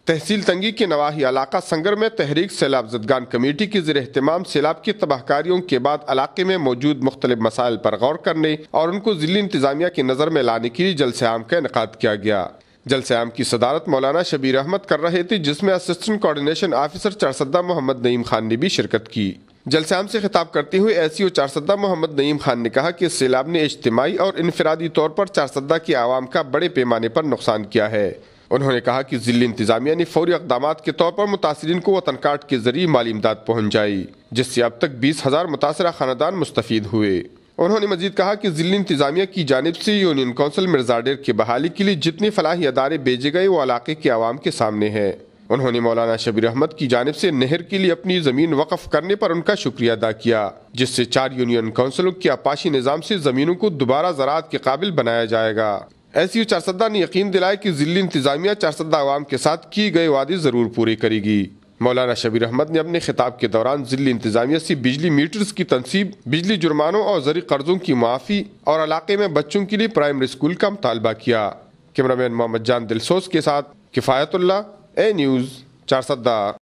تحصیل تنگی کے نواحی علاقہ سنگر میں تحریک سیلاب زدگان کمیٹی کی زیر اہتمام سیلاب کی تباہ کاریوں کے بعد علاقے میں موجود مختلف مسائل پر غور کرنے اور ان کو ضلعی انتظامیہ کی نظر میں لانے کے لیے جلسہ عام کا انعقاد کیا گیا۔ جلسہ عام کی صدارت مولانا شبیر احمد کر رہے تھے، جس میں اسسٹنٹ کوارڈینیشن آفیسر چارسدہ محمد نعیم خان نے بھی شرکت کی۔ جلسہ عام سے خطاب کرتے ہوئے ایس.ای.او چارسدہ محمد نعیم خان نے کہا کہ سیلاب نے اجتماعی اور انفرادی طور پر چارسدہ کے عوام کا بڑے پیمانے پر نقصان کیا ہے۔ انہوں نے کہا کہ ضلعی انتظامیہ نے فوری اقدامات کے طور پر متاثرین کو وطن کارڈ کے ذریعے مالی امداد پہنچائی، جس سے اب تک 20,000 متاثرہ خاندان مستفید ہوئے۔ انہوں نے مزید کہا کہ ضلعی انتظامیہ کی جانب سے یونین کونسل مرزا ڈیر کی بحالی کے لیے جتنے فلاحی ادارے بھیجے گئے وہ علاقے کے عوام کے سامنے ہیں۔ انہوں نے مولانا شبیر احمد کی جانب سے نہر کے لیے اپنی زمین وقف کرنے پر ان کا شکریہ ادا کیا، جس سے 4 یونین کونسلوں کے آپاشی نظام سے زمینوں کو دوبارہ زراعت کے قابل بنایا جائے گا۔ ایس.ای.او چارسدہ نے یقین دلایا کہ ضلعی انتظامیہ چارسدہ عوام کے ساتھ کی گئے وعدے ضرور پورے کرے گی۔ مولانا شبیر احمد نے اپنے خطاب کے دوران ضلعی انتظامیہ سے بجلی میٹرز کی تنصیب، بجلی جرمانوں اور زرعی قرضوں کی معافی اور علاقے میں بچوں کے لیے پرائمری اسکول کا مطالبہ کیا۔ کیمرہ مین محمد جان دلسوز کے ساتھ کفایت اللہ، اے نیوز، چارسدہ۔